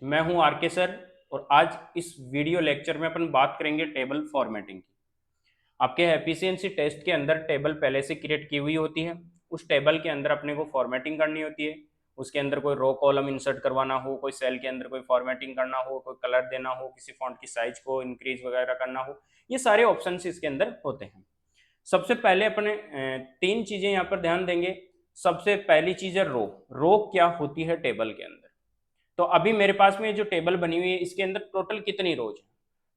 मैं हूं आर के सर। और आज इस वीडियो लेक्चर में अपन बात करेंगे टेबल फॉर्मेटिंग की। आपके एफिशिएंसी टेस्ट के अंदर टेबल पहले से क्रिएट की हुई होती है। उस टेबल के अंदर अपने को फॉर्मेटिंग करनी होती है। उसके अंदर कोई रो कॉलम इंसर्ट करवाना हो, कोई सेल के अंदर कोई फॉर्मेटिंग करना हो, कोई कलर देना हो, किसी फॉन्ट की साइज को इंक्रीज वगैरह करना हो, ये सारे ऑप्शन इसके अंदर होते हैं। सबसे पहले अपने तीन चीजें यहाँ पर ध्यान देंगे। सबसे पहली चीज है रो। रो क्या होती है टेबल के अंदर? तो अभी मेरे पास में जो टेबल बनी हुई है इसके अंदर टोटल कितनी रोज है?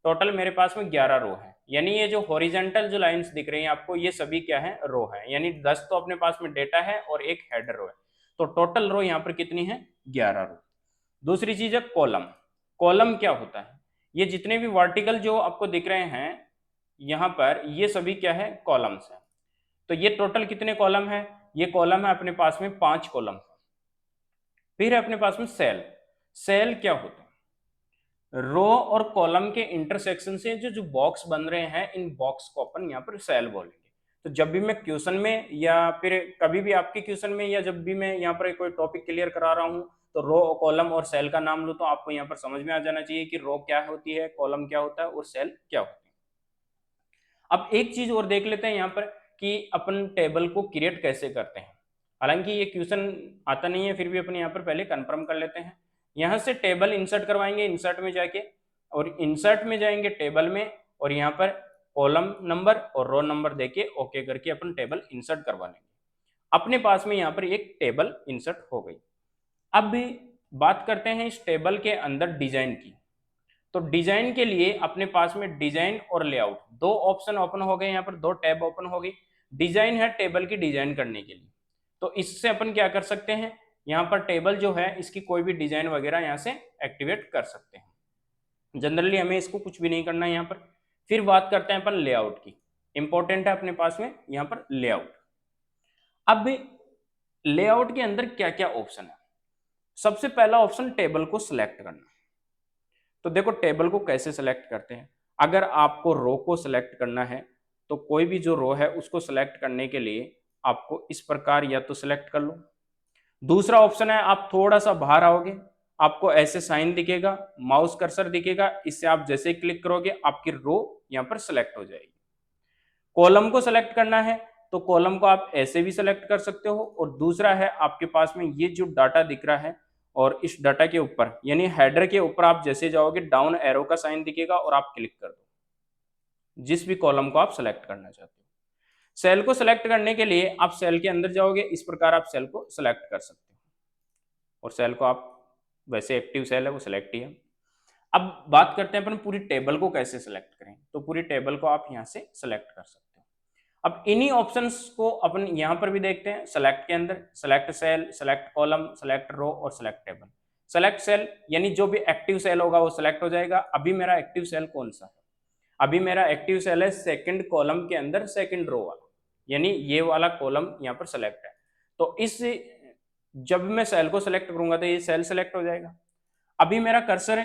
टोटल मेरे पास में 11 रो है। यानी ये जो हॉरिजेंटल जो लाइंस दिख रही हैं आपको, ये सभी क्या है? रो है। यानी 10 तो अपने पास में डेटा है और एक हेडर रो है। तो टोटल रो यहाँ पर कितनी है? 11 रो। दूसरी चीज है कॉलम। कॉलम क्या होता है? ये जितने भी वर्टिकल जो आपको दिख रहे हैं यहाँ पर, ये सभी क्या है? कॉलम्स है। तो ये टोटल कितने कॉलम है? ये कॉलम है अपने पास में 5 कॉलम। फिर है अपने पास में सेल। सेल क्या होता है? रो और कॉलम के इंटरसेक्शन से जो जो बॉक्स बन रहे हैं, इन बॉक्स को अपन यहाँ पर सेल बोलेंगे। तो जब भी मैं क्वेश्चन में या फिर कभी भी आपके क्वेश्चन में या जब भी मैं यहाँ पर कोई टॉपिक क्लियर करा रहा हूँ, तो रो, कॉलम और सेल का नाम लो तो आपको यहाँ पर समझ में आ जाना चाहिए कि रो क्या होती है, कॉलम क्या होता है और सेल क्या होती है। अब एक चीज और देख लेते हैं यहाँ पर कि अपन टेबल को क्रिएट कैसे करते हैं। हालांकि ये क्वेश्चन आता नहीं है, फिर भी अपन यहाँ पर पहले कंफर्म कर लेते हैं। यहाँ से टेबल इंसर्ट करवाएंगे, इंसर्ट में जाके, और इंसर्ट में जाएंगे टेबल में, और यहाँ पर कॉलम नंबर और रो नंबर देके ओके करके अपन टेबल इंसर्ट करवा लेंगे। अपने पास में यहाँ पर एक टेबल इंसर्ट हो गई। अब भी बात करते हैं इस टेबल के अंदर डिजाइन की। तो डिजाइन के लिए अपने पास में डिजाइन और लेआउट दो ऑप्शन ओपन हो गए, यहाँ पर दो टैब ओपन हो गई। डिजाइन है टेबल की डिजाइन करने के लिए। तो इससे अपन क्या कर सकते हैं? यहाँ पर टेबल जो है इसकी कोई भी डिजाइन वगैरह यहाँ से एक्टिवेट कर सकते हैं। जनरली हमें इसको कुछ भी नहीं करना है यहाँ पर। फिर बात करते हैं अपन लेआउट की। इंपॉर्टेंट है अपने पास में यहाँ पर लेआउट। अब लेआउट के अंदर क्या क्या ऑप्शन है? सबसे पहला ऑप्शन टेबल को सिलेक्ट करना। तो देखो टेबल को कैसे सिलेक्ट करते हैं। अगर आपको रो को सिलेक्ट करना है तो कोई भी जो रो है उसको सिलेक्ट करने के लिए आपको इस प्रकार या तो सिलेक्ट कर लो। दूसरा ऑप्शन है, आप थोड़ा सा बाहर आओगे, आपको ऐसे साइन दिखेगा, माउस कर्सर दिखेगा, इससे आप जैसे ही क्लिक करोगे आपकी रो यहाँ पर सिलेक्ट हो जाएगी। कॉलम को सिलेक्ट करना है तो कॉलम को आप ऐसे भी सिलेक्ट कर सकते हो। और दूसरा है, आपके पास में ये जो डाटा दिख रहा है और इस डाटा के ऊपर यानी हेडर के ऊपर आप जैसे जाओगे डाउन एरो का साइन दिखेगा और आप क्लिक कर दो जिस भी कॉलम को आप सिलेक्ट करना चाहते हो। सेल को सिलेक्ट करने के लिए आप सेल के अंदर जाओगे, इस प्रकार आप सेल को सिलेक्ट कर सकते हो। और सेल को आप, वैसे एक्टिव सेल है वो सिलेक्ट ही है। अब बात करते हैं अपन पूरी टेबल को कैसे सिलेक्ट करें। तो पूरी टेबल को आप यहाँ से सिलेक्ट कर सकते हो। अब इन्हीं ऑप्शंस को अपन यहाँ पर भी देखते हैं। सेलेक्ट के अंदर select cell, select column, select row और सेलेक्ट टेबल। सेलेक्ट सेल यानी जो भी एक्टिव सेल होगा वो सिलेक्ट हो जाएगा। अभी मेरा एक्टिव सेल कौन सा है? अभी मेरा एक्टिव सेल है सेकंड कॉलम के अंदर सेकंड रो वाला, यानी ये वाला कॉलम यहाँ पर सेलेक्ट है। तो इस जब मैं सेल को सिलेक्ट करूंगा तो ये सेल सेलेक्ट हो जाएगा। अभी मेरा कर्सर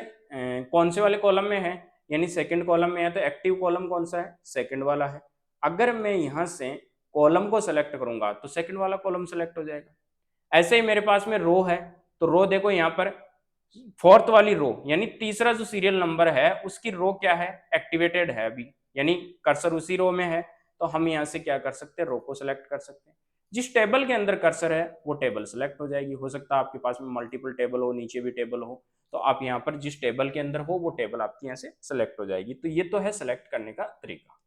कौन से वाले कॉलम में है? यानी सेकंड कॉलम में है। तो एक्टिव कॉलम कौन सा है? सेकंड वाला है। अगर मैं यहां से कॉलम को सेलेक्ट करूंगा तो सेकंड वाला कॉलम सेलेक्ट हो जाएगा। ऐसे ही मेरे पास में रो है, तो रो देखो यहाँ पर फोर्थ वाली रो यानी तीसरा जो सीरियल नंबर है उसकी रो क्या है? एक्टिवेटेड है अभी, यानी कर्सर उसी रो में है। तो हम यहाँ से क्या कर सकते हैं? रो को सिलेक्ट कर सकते हैं। जिस टेबल के अंदर कर्सर है वो टेबल सेलेक्ट हो जाएगी। हो सकता है आपके पास में मल्टीपल टेबल हो, नीचे भी टेबल हो, तो आप यहाँ पर जिस टेबल के अंदर हो वो टेबल आपकी यहाँ से सेलेक्ट हो जाएगी। तो ये तो है सेलेक्ट करने का तरीका।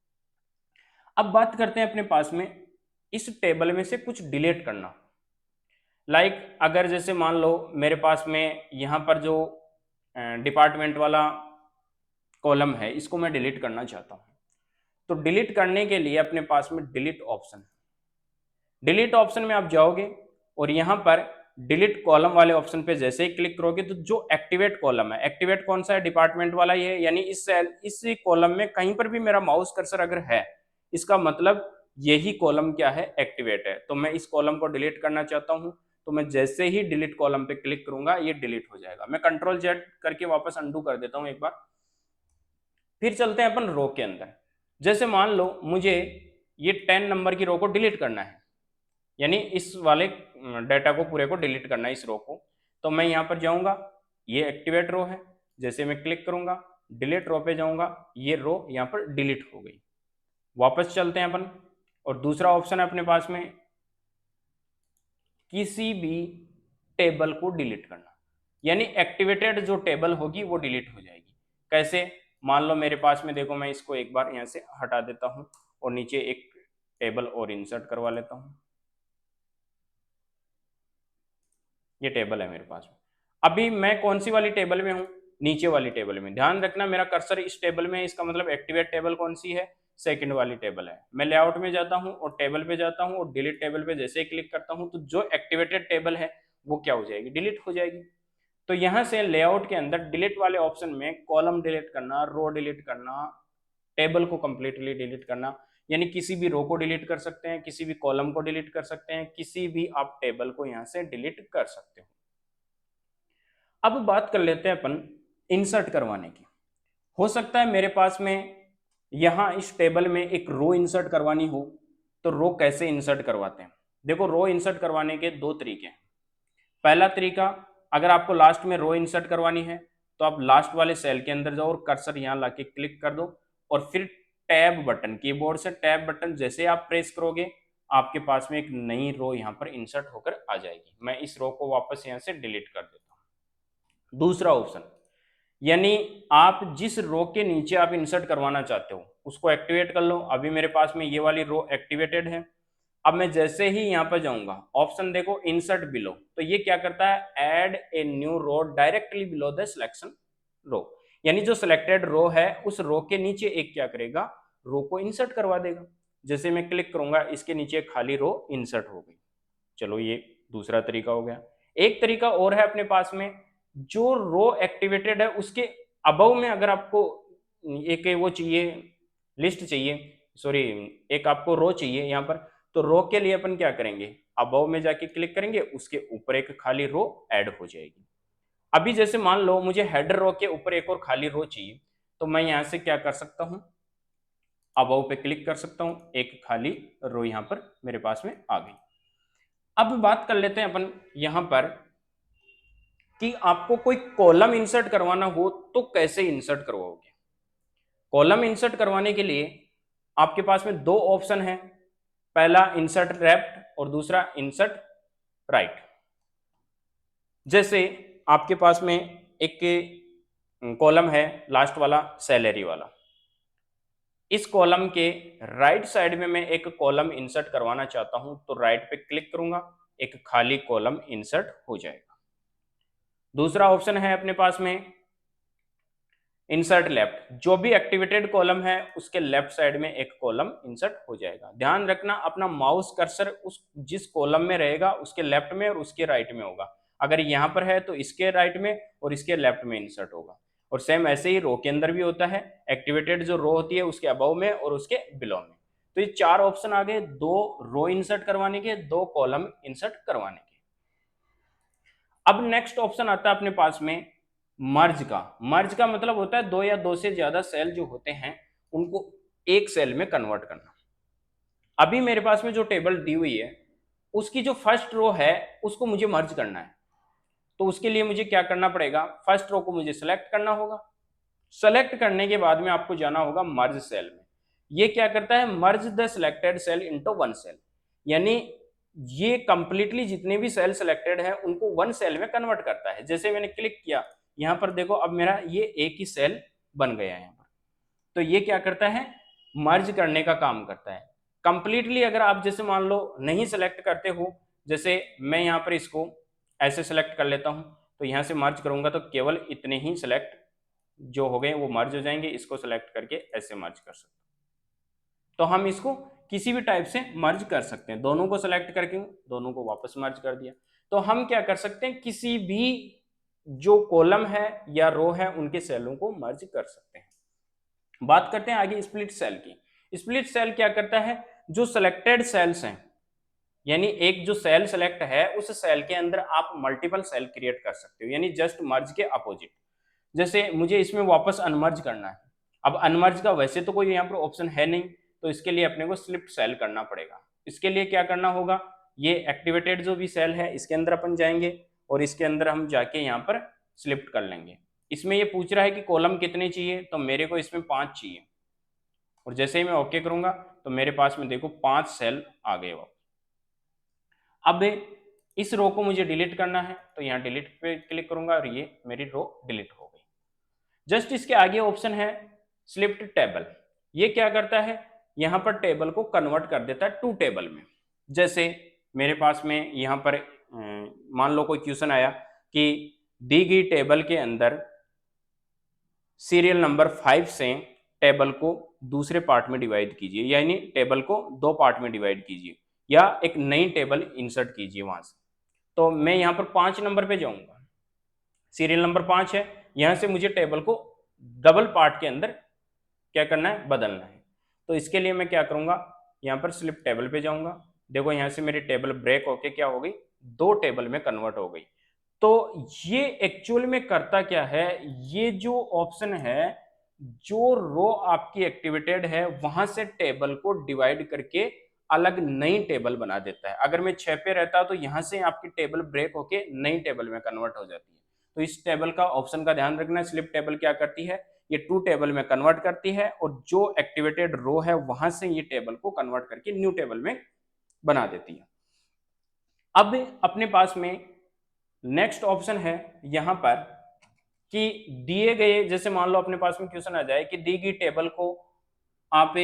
अब बात करते हैं अपने पास में इस टेबल में से कुछ डिलीट करना। अगर जैसे मान लो मेरे पास में यहाँ पर जो डिपार्टमेंट वाला कॉलम है इसको मैं डिलीट करना चाहता हूँ। तो डिलीट करने के लिए अपने पास में डिलीट ऑप्शन है। डिलीट ऑप्शन में आप जाओगे और यहाँ पर डिलीट कॉलम वाले ऑप्शन पे जैसे ही क्लिक करोगे तो जो एक्टिवेट कॉलम है, एक्टिवेट कौन सा है? डिपार्टमेंट वाला ही है। यानी इस सेल, इस कॉलम में कहीं पर भी मेरा माउस कर्सर अगर है, इसका मतलब यही कॉलम क्या है? एक्टिवेट है। तो मैं इस कॉलम को डिलीट करना चाहता हूँ, तो मैं जैसे ही डिलीट कॉलम पे क्लिक करूंगा ये डिलीट हो जाएगा। मैं कंट्रोल जेड करके वापस अंडू कर देता हूँ एक बार। फिर चलते हैं अपन रो के अंदर। जैसे मान लो मुझे ये 10 नंबर की रो को डिलीट करना है, यानी इस वाले डाटा को पूरे को डिलीट करना है, इस रो को। तो मैं यहाँ पर जाऊंगा ये एक्टिवेट रो है, जैसे मैं क्लिक करूंगा डिलीट रो पे जाऊंगा, ये रो यहाँ पर डिलीट हो गई। वापस चलते हैं अपन, और दूसरा ऑप्शन है अपने पास में किसी भी टेबल को डिलीट करना, यानी एक्टिवेटेड जो टेबल होगी वो डिलीट हो जाएगी। कैसे? मान लो मेरे पास में, देखो मैं इसको एक बार यहाँ से हटा देता हूँ और नीचे एक टेबल और इंसर्ट करवा लेता हूँ। ये टेबल है मेरे पास में। अभी मैं कौन सी वाली टेबल में हूँ? नीचे वाली टेबल में। ध्यान रखना मेरा कर्सर इस टेबल में है, इसका मतलब एक्टिवेट टेबल कौन सी है? सेकंड वाली टेबल है। मैं लेआउट में जाता हूँ और टेबल पे जाता हूँ और डिलीट टेबल पे जैसे ही क्लिक करता हूँ तो जो एक्टिवेटेड टेबल है वो क्या हो जाएगी? डिलीट हो जाएगी। तो यहाँ से लेआउट के अंदर डिलीट वाले ऑप्शन में कॉलम डिलीट करना, रो डिलीट करना, टेबल को कंप्लीटली डिलीट करना, यानी किसी भी रो को डिलीट कर सकते हैं, किसी भी कॉलम को डिलीट कर सकते हैं, किसी भी आप टेबल को यहाँ से डिलीट कर सकते हो। अब बात कर लेते हैं अपन इंसर्ट करवाने की। हो सकता है मेरे पास में यहां इस टेबल में एक रो इंसर्ट करवानी हो, तो रो कैसे इंसर्ट करवाते हैं? देखो, रो इंसर्ट करवाने के दो तरीके हैं। पहला तरीका, अगर आपको लास्ट में रो इंसर्ट करवानी है तो आप लास्ट वाले सेल के अंदर जाओ और कर्सर यहां लाके क्लिक कर दो, और फिर टैब बटन, कीबोर्ड से टैब बटन जैसे आप प्रेस करोगे आपके पास में एक नई रो यहां पर इंसर्ट होकर आ जाएगी। मैं इस रो को वापस यहां से डिलीट कर देता हूं। दूसरा ऑप्शन, यानी आप जिस रो के नीचे आप इंसर्ट करवाना चाहते हो उसको एक्टिवेट कर लो। अभी मेरे पास में ये वाली रो एक्टिवेटेड है। अब मैं जैसे ही यहां पर जाऊंगा, ऑप्शन देखो इंसर्ट बिलो, तो ये क्या करता है? Add a new row directly below the selection row, यानी जो सिलेक्टेड रो है उस रो के नीचे एक क्या करेगा? रो को इंसर्ट करवा देगा। जैसे मैं क्लिक करूंगा इसके नीचे खाली रो इंसर्ट हो गई। चलो, ये दूसरा तरीका हो गया। एक तरीका और है अपने पास में, जो रो एक्टिवेटेड है उसके अबव में अगर आपको एक वो चाहिए, लिस्ट चाहिए, सॉरी, एक आपको रो चाहिए यहाँ पर, तो रो के लिए अपन क्या करेंगे? अबव में जाके क्लिक करेंगे, उसके ऊपर एक खाली रो ऐड हो जाएगी। अभी जैसे मान लो मुझे हेडर रो के ऊपर एक और खाली रो चाहिए, तो मैं यहाँ से क्या कर सकता हूँ? अबव पे क्लिक कर सकता हूँ, एक खाली रो यहाँ पर मेरे पास में आ गई। अब बात कर लेते हैं अपन यहाँ पर कि आपको कोई कॉलम इंसर्ट करवाना हो तो कैसे इंसर्ट करवाओगे? कॉलम इंसर्ट करवाने के लिए आपके पास में दो ऑप्शन है, पहला इंसर्ट लेफ्ट और दूसरा इंसर्ट राइट। जैसे आपके पास में एक कॉलम है लास्ट वाला, सैलरी वाला, इस कॉलम के राइट साइड में मैं एक कॉलम इंसर्ट करवाना चाहता हूं, तो राइट पे क्लिक करूंगा, एक खाली कॉलम इंसर्ट हो जाएगा। दूसरा ऑप्शन है अपने पास में इंसर्ट लेफ्ट, जो भी एक्टिवेटेड कॉलम है उसके लेफ्ट साइड में एक कॉलम इंसर्ट हो जाएगा। ध्यान रखना अपना माउस कर्सर उस जिस कॉलम में रहेगा उसके लेफ्ट में और उसके राइट में होगा। अगर यहां पर है तो इसके राइट में और इसके लेफ्ट में इंसर्ट होगा। और सेम ऐसे ही रो के अंदर भी होता है, एक्टिवेटेड जो रो होती है उसके अबव में और उसके बिलो में। तो ये चार ऑप्शन आ गए, दो रो इंसर्ट करवाने के, दो कॉलम इंसर्ट करवाने के। अब नेक्स्ट ऑप्शन आता है अपने पास में मर्ज का। मर्ज का मतलब होता है दो या दो से ज्यादा सेल जो होते हैं उनको एक सेल में कन्वर्ट करना। अभी मेरे पास में जो टेबल दी हुई है उसकी जो फर्स्ट रो है उसको मुझे मर्ज करना है, तो उसके लिए मुझे क्या करना पड़ेगा? फर्स्ट रो को मुझे सिलेक्ट करना होगा। सेलेक्ट करने के बाद में आपको जाना होगा मर्ज सेल में। ये क्या करता है? Merge the selected cell into one cell, यानी ये कंप्लीटली जितने भी सेल सिलेक्टेड है उनको वन सेल में कन्वर्ट करता है। जैसे मैंने क्लिक किया यहां पर, देखो अब मेरा ये एक ही सेल बन गया है यहाँ पर। तो ये क्या करता है? मर्ज करने का काम करता है कंप्लीटली। अगर आप जैसे मान लो नहीं सिलेक्ट करते हो, जैसे मैं यहाँ पर इसको ऐसे सिलेक्ट कर लेता हूं, तो यहां से मर्ज करूंगा तो केवल इतने ही सिलेक्ट जो हो गए वो मर्ज हो जाएंगे। इसको सिलेक्ट करके ऐसे मर्ज कर सकते हैं। तो हम इसको किसी भी टाइप से मर्ज कर सकते हैं, दोनों को सिलेक्ट करके दोनों को वापस मर्ज कर दिया। तो हम क्या कर सकते हैं? किसी भी जो कॉलम है या रो है उनके सेलों को मर्ज कर सकते हैं। बात करते हैं आगे स्प्लिट सेल की। स्प्लिट सेल क्या करता है? जो सिलेक्टेड सेल्स हैं, यानी एक जो सेल सेलेक्ट है उस सेल के अंदर आप मल्टीपल सेल क्रिएट कर सकते हो, यानी जस्ट मर्ज के अपोजिट। जैसे मुझे इसमें वापस अनमर्ज करना है, अब अनमर्ज का वैसे तो कोई यहाँ पर ऑप्शन है नहीं, तो इसके लिए अपने को स्प्लिट सेल करना पड़ेगा। इसके लिए क्या करना होगा? ये एक्टिवेटेड जो भी सेल है इसके अंदर अपन जाएंगे और इसके अंदर हम जाके यहाँ पर सिलेक्ट कर लेंगे। इसमें ये पूछ रहा है कि कॉलम कितने चाहिए, तो मेरे को इसमें 5 चाहिए, और जैसे ही मैं ओके करूंगा तो मेरे पास में देखो 5 सेल आ गए। अब इस रो को मुझे डिलीट करना है, तो यहाँ डिलीट पे क्लिक करूंगा और ये मेरी रो डिलीट हो गई। जस्ट इसके आगे ऑप्शन है स्लिप्ड टेबल। ये क्या करता है, यहाँ पर टेबल को कन्वर्ट कर देता है टू टेबल में। जैसे मेरे पास में यहाँ पर मान लो कोई क्वेश्चन आया कि दी गई टेबल के अंदर सीरियल नंबर 5 से टेबल को दूसरे पार्ट में डिवाइड कीजिए, यानी टेबल को 2 पार्ट में डिवाइड कीजिए या एक नई टेबल इंसर्ट कीजिए वहां से। तो मैं यहाँ पर 5 नंबर पे जाऊंगा, सीरियल नंबर 5 है, यहाँ से मुझे टेबल को डबल पार्ट के अंदर क्या करना है, बदलना है। तो इसके लिए मैं क्या करूंगा, यहाँ पर स्लिप टेबल पे जाऊंगा। देखो यहाँ से मेरी टेबल ब्रेक होके क्या हो गई, 2 टेबल में कन्वर्ट हो गई। तो ये एक्चुअल में करता क्या है, ये जो ऑप्शन है, जो रो आपकी एक्टिवेटेड है वहां से टेबल को डिवाइड करके अलग नई टेबल बना देता है। अगर मैं 6 पे रहता तो यहां से आपकी टेबल ब्रेक होके नई टेबल में कन्वर्ट हो जाती है। तो इस टेबल का ऑप्शन का ध्यान रखना। स्लिप टेबल क्या करती है, ये 2 टेबल में कन्वर्ट करती है और जो एक्टिवेटेड रो है वहां से ये टेबल को कन्वर्ट करके न्यू टेबल में बना देती है। अब अपने पास में नेक्स्ट ऑप्शन है यहां पर कि दिए गए, जैसे मान लो अपने पास में क्वेश्चन आ जाए कि दी गई टेबल को आप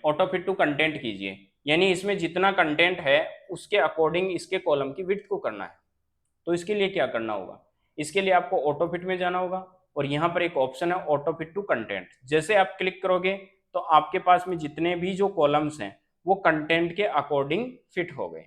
ऑटो फिट टू कंटेंट कीजिए, यानी इसमें जितना कंटेंट है उसके अकॉर्डिंग इसके कॉलम की विड्थ को करना है। तो इसके लिए क्या करना होगा, इसके लिए आपको ऑटो फिट में जाना होगा और यहाँ पर एक ऑप्शन है ऑटो फिट टू कंटेंट। जैसे आप क्लिक करोगे तो आपके पास में जितने भी जो कॉलम्स हैं वो कंटेंट के अकॉर्डिंग फिट हो गए।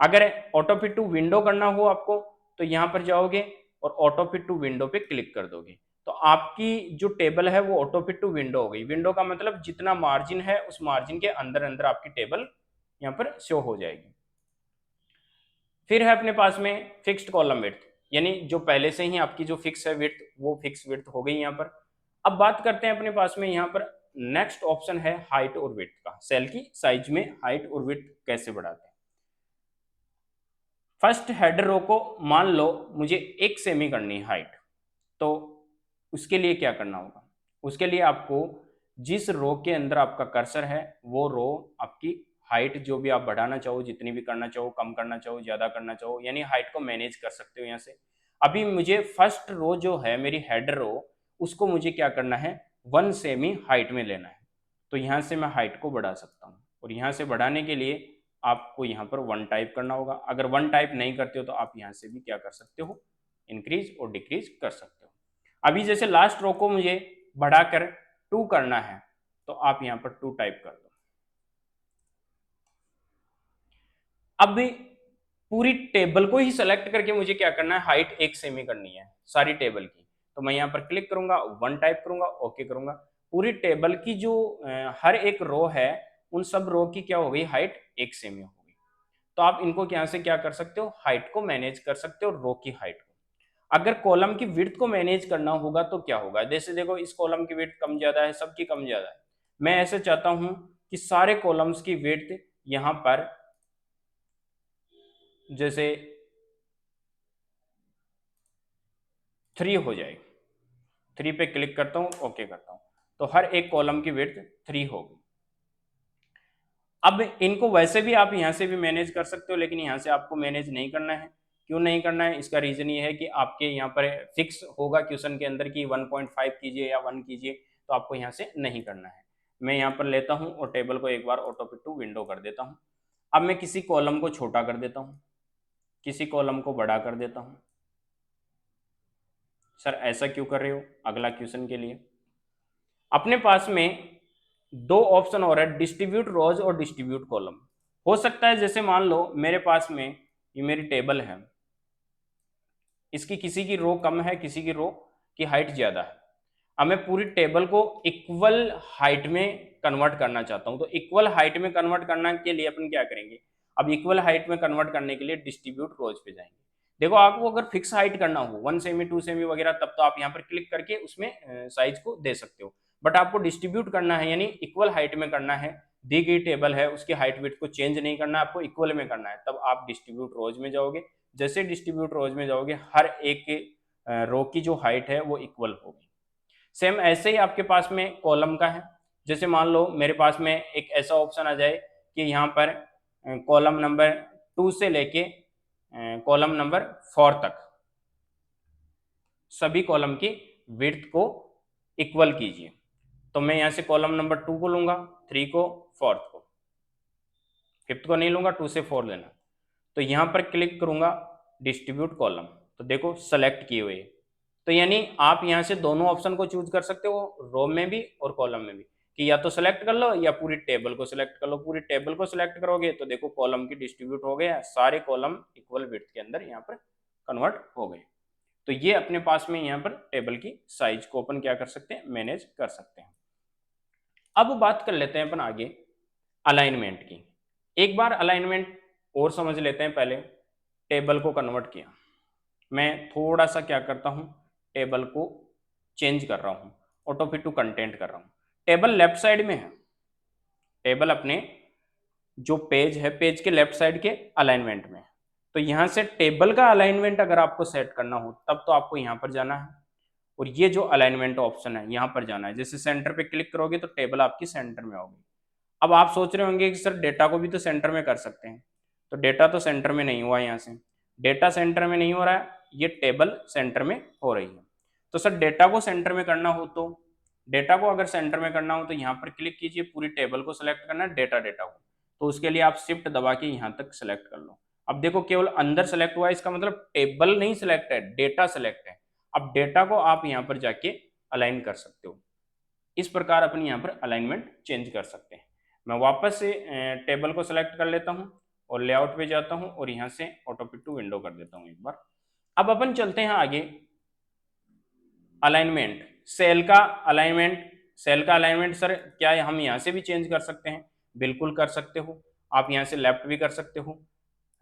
अगर ऑटो फिट टू विंडो करना हो आपको तो यहाँ पर जाओगे और ऑटो फिट टू विंडो पे क्लिक कर दोगे, तो आपकी जो टेबल है वो ऑटो फिट टू विंडो हो गई। विंडो का मतलब जितना मार्जिन है उस मार्जिन के अंदर अंदर आपकी टेबल यहाँ पर शो हो जाएगी। फिर है अपने पास में फिक्स्ड कॉलम विड्थ, यानी जो पहले से ही आपकी जो फिक्स है विड्थ वो फिक्स विड्थ हो गई यहाँ पर। अब बात करते हैं अपने पास में यहाँ पर नेक्स्ट ऑप्शन है हाइट और विड्थ का। सेल की साइज में हाइट और विड्थ कैसे बढ़ाते हैं। फर्स्ट हेडर रो को मान लो मुझे 1 सेमी करनी है हाइट, तो उसके लिए क्या करना होगा, उसके लिए आपको जिस रो के अंदर आपका कर्सर है वो रो आपकी हाइट जो भी आप बढ़ाना चाहो, जितनी भी करना चाहो, कम करना चाहो, ज्यादा करना चाहो, यानी हाइट को मैनेज कर सकते हो यहाँ से। अभी मुझे फर्स्ट रो जो है मेरी हेडर रो, उसको मुझे क्या करना है, 1 सेमी हाइट में लेना है। तो यहाँ से मैं हाइट को बढ़ा सकता हूँ और यहाँ से बढ़ाने के लिए आपको यहाँ पर 1 टाइप करना होगा। अगर 1 टाइप नहीं करते हो तो आप यहाँ से भी क्या कर सकते हो, इंक्रीज और डिक्रीज कर सकते हो। अभी जैसे लास्ट रो को मुझे बढ़ाकर 2 करना है तो आप यहाँ पर 2 टाइप कर दो। अब पूरी टेबल को ही सेलेक्ट करके मुझे क्या करना है, हाइट 1 सेमी करनी है सारी टेबल की। तो मैं यहाँ पर क्लिक करूंगा, 1 टाइप करूंगा, ओके करूंगा। पूरी टेबल की जो हर एक रो है उन सब रो की क्या हो गई, हाइट 1 सेमी हो गई। तो आप इनको यहाँ से क्या कर सकते हो, हाइट को मैनेज कर सकते हो, रो की हाइट को। अगर कॉलम की विड्थ को मैनेज करना होगा तो क्या होगा, जैसे देखो इस कॉलम की विड्थ कम ज्यादा है, सबकी कम ज्यादा है। मैं ऐसे चाहता हूं कि सारे कॉलम्स की विड्थ यहां पर जैसे 3 हो जाए। 3 पे क्लिक करता हूं, ओके करता हूं, तो हर एक कॉलम की विड्थ 3 होगी। अब इनको वैसे भी आप यहां से भी मैनेज कर सकते हो, लेकिन यहां से आपको मैनेज नहीं करना है। क्यों नहीं करना है, इसका रीजन ये है कि आपके यहाँ पर फिक्स होगा क्वेश्चन के अंदर कि 1.5 कीजिए या 1 कीजिए, तो आपको यहाँ से नहीं करना है। मैं यहाँ पर लेता हूँ और टेबल को एक बार ऑटो फिट टू विंडो कर देता हूँ। अब मैं किसी कॉलम को छोटा कर देता हूँ, किसी कॉलम को बड़ा कर देता हूँ। सर ऐसा क्यों कर रहे हो, अगला क्वेश्चन के लिए अपने पास में 2 ऑप्शन और है, डिस्ट्रीब्यूट रोज और डिस्ट्रीब्यूट कॉलम। हो सकता है जैसे मान लो मेरे पास में ये मेरी टेबल है, इसकी किसी की रो कम है, किसी की रो की हाइट ज्यादा है। अब मैं पूरी टेबल को इक्वल हाइट में कन्वर्ट करना चाहता हूं, तो इक्वल हाइट में कन्वर्ट करने के लिए अपन क्या करेंगे, अब इक्वल हाइट में कन्वर्ट करने के लिए डिस्ट्रीब्यूट रोज पे जाएंगे। देखो आपको अगर फिक्स हाइट करना हो 1 सेमी 2 सेमी वगैरह, तब तो आप यहाँ पर क्लिक करके उसमें साइज को दे सकते हो। बट आपको डिस्ट्रीब्यूट करना है, यानी इक्वल हाइट में करना है, दी गई टेबल है उसकी हाइट विड्थ को चेंज नहीं करना है, आपको इक्वल में करना है, तब आप डिस्ट्रीब्यूट रोज में जाओगे। जैसे डिस्ट्रीब्यूट रोज में जाओगे हर एक रो की जो हाइट है वो इक्वल होगी। सेम ऐसे ही आपके पास में कॉलम का है। जैसे मान लो मेरे पास में एक ऐसा ऑप्शन आ जाए कि यहाँ पर कॉलम नंबर 2 से लेके कॉलम नंबर 4 तक सभी कॉलम की विड्थ को इक्वल कीजिए। तो मैं यहाँ से कॉलम नंबर 2 को लूंगा, 3 को, 4th को, 5th को नहीं लूंगा, 2 से 4 लेना। तो यहाँ पर क्लिक करूंगा डिस्ट्रीब्यूट कॉलम, तो देखो सेलेक्ट किए हुए। तो यानी आप यहाँ से दोनों ऑप्शन को चूज कर सकते हो, रो में भी और कॉलम में भी, कि या तो सेलेक्ट कर लो या पूरी टेबल को सिलेक्ट कर लो। पूरी टेबल को सिलेक्ट करोगे तो देखो कॉलम की डिस्ट्रीब्यूट हो गया, सारे कॉलम इक्वल विड्थ के अंदर यहाँ पर कन्वर्ट हो गए। तो ये अपने पास में यहाँ पर टेबल की साइज को अपन क्या कर सकते हैं, मैनेज कर सकते हैं। अब बात कर लेते हैं अपन आगे अलाइनमेंट की। एक बार अलाइनमेंट और समझ लेते हैं। पहले टेबल को कन्वर्ट किया, मैं थोड़ा सा क्या करता हूँ, टेबल को चेंज कर रहा हूँ, ऑटो फिट टू कंटेंट कर रहा हूँ। टेबल लेफ्ट साइड में है, टेबल अपने जो पेज है पेज के लेफ्ट साइड के अलाइनमेंट में। तो यहाँ से टेबल का अलाइनमेंट अगर आपको सेट करना हो तब तो आपको यहाँ पर जाना है, और ये जो अलाइनमेंट ऑप्शन है यहाँ पर जाना है। जैसे सेंटर पे क्लिक करोगे तो टेबल आपकी सेंटर में होगी। अब आप सोच रहे होंगे कि सर डेटा को भी तो सेंटर में कर सकते हैं, तो डेटा तो सेंटर में नहीं हुआ, यहाँ से डेटा सेंटर में नहीं हो रहा है, ये टेबल सेंटर में हो रही है। तो सर डेटा को सेंटर में करना हो, तो डेटा को अगर सेंटर में करना हो तो यहाँ पर क्लिक कीजिए, पूरी टेबल को सिलेक्ट करना है, डेटा को। तो उसके लिए आप शिफ्ट दबा के यहाँ तक सिलेक्ट कर लो। अब देखो केवल अंदर सेलेक्ट हुआ है, इसका मतलब टेबल नहीं सिलेक्ट है, डेटा सिलेक्ट है। अब डेटा को आप यहाँ पर जाके अलाइन कर सकते हो। इस प्रकार अपन यहाँ पर अलाइनमेंट चेंज कर सकते हैं। मैं वापस से टेबल को सिलेक्ट कर लेता हूँ और लेआउट पे जाता हूँ और यहाँ से ऑटो फिट टू विंडो कर देता हूँ एक बार। अब अपन चलते हैं आगे अलाइनमेंट, सेल का अलाइनमेंट। सेल का अलाइनमेंट सर क्या हम यहाँ से भी चेंज कर सकते हैं? बिल्कुल कर सकते हो। आप यहाँ से लेफ्ट भी कर सकते हो,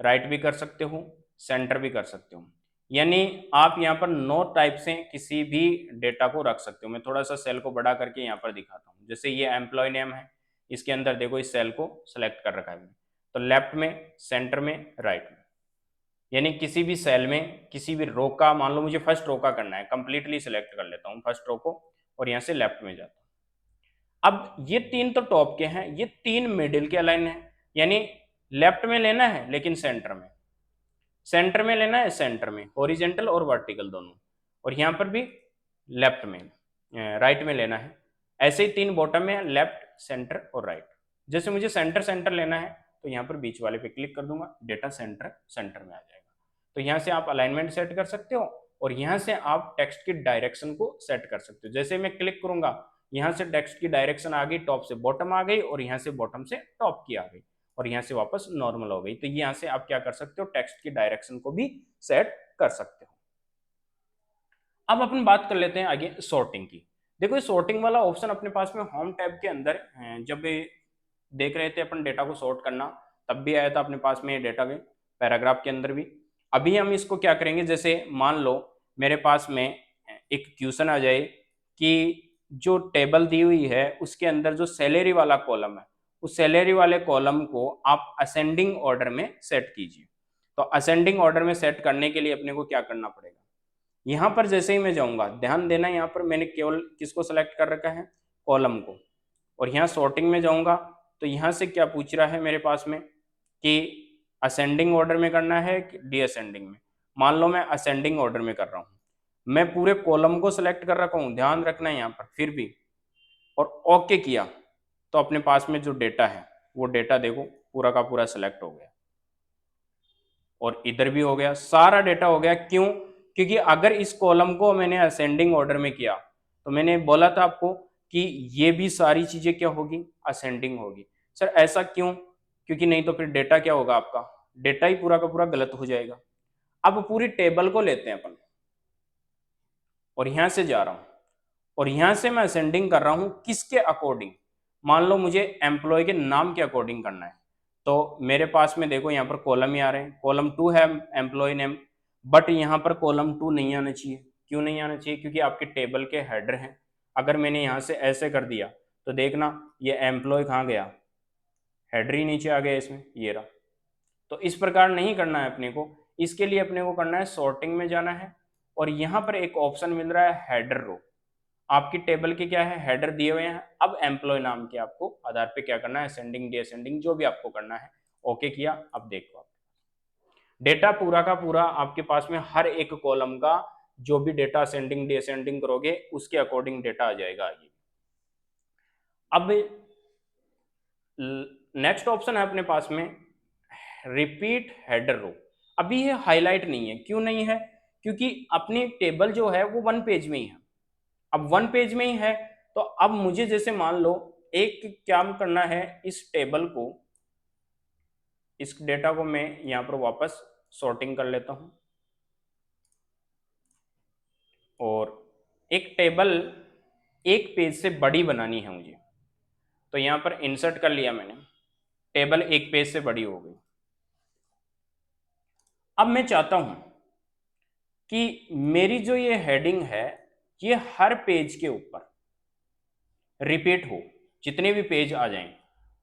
राइट भी कर सकते हो, सेंटर भी कर सकते हो। यानी आप यहाँ पर नो टाइप से किसी भी डेटा को रख सकते हो। मैं थोड़ा सा सेल को बड़ा करके यहाँ पर दिखाता हूँ। जैसे ये एम्प्लॉय नेम है, इसके अंदर देखो इस सेल को सेलेक्ट कर रखा है मैंने, तो लेफ्ट में, सेंटर में, राइट में, यानी किसी भी सेल में किसी भी रो का, मान लो मुझे फर्स्ट रो का करना है, कंप्लीटली सिलेक्ट कर लेता हूँ फर्स्ट रो को और यहाँ से लेफ्ट में जाता हूँ। अब ये 3 तो टॉप के हैं, ये 3 मिडिल के अलाइन है, यानी लेफ्ट में लेना है लेकिन सेंटर में, सेंटर में लेना है सेंटर में, हॉरिजेंटल और वर्टिकल दोनों, और यहाँ पर भी लेफ्ट में, राइट में लेना है। ऐसे ही 3 बॉटम में, लेफ्ट, सेंटर और राइट। जैसे मुझे सेंटर सेंटर लेना है तो यहाँ पर बीच वाले पे क्लिक कर दूंगा, डेटा सेंटर सेंटर में आ जाएगा। तो यहाँ से आप अलाइनमेंट सेट कर सकते हो और यहाँ से आप टेक्स्ट की डायरेक्शन को सेट कर सकते हो। जैसे मैं क्लिक करूंगा, यहाँ से टेक्स्ट की डायरेक्शन आ गई, टॉप से बॉटम आ गई और यहाँ से बॉटम से टॉप की आ गई और यहाँ से वापस नॉर्मल हो गई। तो यहाँ से आप क्या कर सकते हो, टेक्स्ट की डायरेक्शन को भी सेट कर सकते हो। अब अपन बात कर लेते हैं आगे सॉर्टिंग की। देखो ये सॉर्टिंग वाला ऑप्शन अपने पास में होम टैब के अंदर जब देख रहे थे अपन डेटा को सॉर्ट करना तब भी आया था अपने पास में, डेटा के पैराग्राफ के अंदर भी। अभी हम इसको क्या करेंगे, जैसे मान लो मेरे पास में एक क्वेश्चन आ जाए कि जो टेबल दी हुई है उसके अंदर जो सैलरी वाला कॉलम है, उस सैलरी वाले कॉलम को आप असेंडिंग ऑर्डर में सेट कीजिए। तो असेंडिंग ऑर्डर में सेट करने के लिए अपने को क्या करना पड़ेगा, यहाँ पर जैसे ही मैं जाऊंगा, ध्यान देना यहाँ पर मैंने केवल किसको सेलेक्ट कर रखा है, कॉलम को, और यहाँ सॉर्टिंग में जाऊंगा तो यहाँ से क्या पूछ रहा है मेरे पास में कि असेंडिंग ऑर्डर में करना है कि डीअसेंडिंग में। मान लो मैं असेंडिंग ऑर्डर में कर रहा हूँ, मैं पूरे कॉलम को सिलेक्ट कर रखा हूँ, ध्यान रखना है यहाँ पर फिर भी, और ओके किया तो अपने पास में जो डेटा है वो डेटा देखो पूरा का पूरा सिलेक्ट हो गया और इधर भी हो गया, सारा डेटा हो गया। क्यों? क्योंकि अगर इस कॉलम को मैंने असेंडिंग ऑर्डर में किया तो मैंने बोला था आपको कि ये भी सारी चीजें क्या होगी, असेंडिंग होगी। सर ऐसा क्यों? क्योंकि नहीं तो फिर डेटा क्या होगा, आपका डेटा ही पूरा का पूरा गलत हो जाएगा। अब पूरी टेबल को लेते हैं अपन और यहां से जा रहा हूं और यहां से मैं असेंडिंग कर रहा हूं, किसके अकॉर्डिंग, मान लो मुझे एम्प्लॉय के नाम के अकॉर्डिंग करना है। तो मेरे पास में देखो यहाँ पर कॉलम ही आ रहे हैं, कॉलम 2 है एम्प्लॉय नेम, बट यहाँ पर कॉलम 2 नहीं आना चाहिए। क्यों नहीं आना चाहिए? क्योंकि आपके टेबल के हेडर हैं। अगर मैंने यहाँ से ऐसे कर दिया तो देखना ये एम्प्लॉय कहाँ गया, हेडर ही नीचे आ गया इसमें, ये रहा। तो इस प्रकार नहीं करना है अपने को, इसके लिए अपने को करना है सॉर्टिंग में जाना है और यहाँ पर एक ऑप्शन मिल रहा है हेडर रो। आपकी टेबल के क्या है, हेडर दिए हुए हैं। अब एम्प्लॉय नाम के आपको आधार पे क्या करना है, असेंडिंग डिसेंडिंग जो भी आपको करना है, ओके किया। अब देखो डेटा पूरा का पूरा आपके पास में हर एक कॉलम का जो भी डेटा असेंडिंग डिसेंडिंग करोगे उसके अकॉर्डिंग डेटा आ जाएगा आगे। अब नेक्स्ट ऑप्शन है अपने पास में रिपीट हेडर रो। अभी ये हाईलाइट नहीं है, क्यों नहीं है, क्योंकि अपनी टेबल जो है वो 1 पेज में ही है। अब 1 पेज में ही है तो अब मुझे जैसे मान लो एक काम करना है, इस टेबल को, इस डेटा को मैं यहां पर वापस सॉर्टिंग कर लेता हूं और एक टेबल 1 पेज से बड़ी बनानी है मुझे। तो यहां पर इंसर्ट कर लिया मैंने, टेबल 1 पेज से बड़ी हो गई। अब मैं चाहता हूं कि मेरी जो ये हेडिंग है ये हर पेज के ऊपर रिपीट हो, जितने भी पेज आ जाएं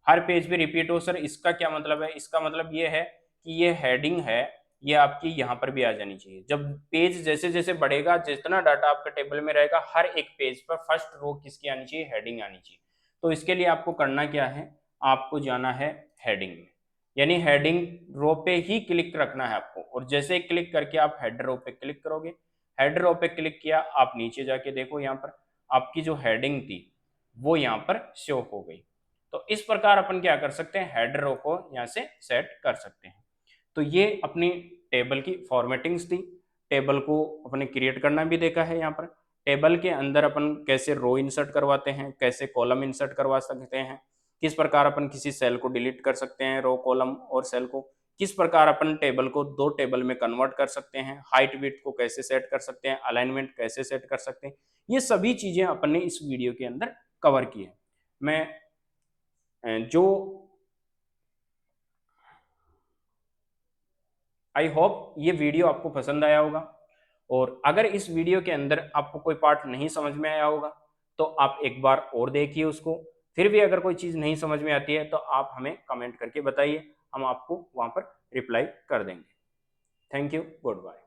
हर पेज पे रिपीट हो। सर इसका क्या मतलब है, इसका मतलब ये है कि ये हेडिंग है ये आपकी यहाँ पर भी आ जानी चाहिए। जब पेज जैसे जैसे बढ़ेगा, जितना डाटा आपका टेबल में रहेगा, हर एक पेज पर फर्स्ट रो किसकी आनी चाहिए, हेडिंग आनी चाहिए। तो इसके लिए आपको करना क्या है, आपको जाना है हेडिंग में, यानी हेडिंग रो पे ही क्लिक रखना है आपको। और जैसे क्लिक करके आप हेडर रो पे क्लिक करोगे, हेडर रो पे क्लिक किया, आप नीचे जाके देखो यहाँ पर आपकी जो हेडिंग थी वो यहाँ पर शो हो गई। तो इस प्रकार अपन क्या कर सकते हैं, हेडर रो को यहाँ से सेट कर सकते हैं। तो ये अपनी टेबल की फॉर्मेटिंग्स थी। टेबल को अपने क्रिएट करना भी देखा है यहाँ पर। टेबल के अंदर अपन कैसे रो इंसर्ट करवाते हैं, कैसे कॉलम इंसर्ट करवा सकते हैं, किस प्रकार अपन किसी सेल को डिलीट कर सकते हैं, रो कॉलम और सेल को, किस प्रकार अपन टेबल को 2 टेबल में कन्वर्ट कर सकते हैं, हाइट विड्थ को कैसे सेट कर सकते हैं, अलाइनमेंट कैसे सेट कर सकते हैं, ये सभी चीजें अपन ने इस वीडियो के अंदर कवर की है। मैं जो आई होप ये वीडियो आपको पसंद आया होगा। और अगर इस वीडियो के अंदर आपको कोई पार्ट नहीं समझ में आया होगा तो आप एक बार और देखिए उसको। फिर भी अगर कोई चीज़ नहीं समझ में आती है तो आप हमें कमेंट करके बताइए, हम आपको वहाँ पर रिप्लाई कर देंगे। Thank you, good bye.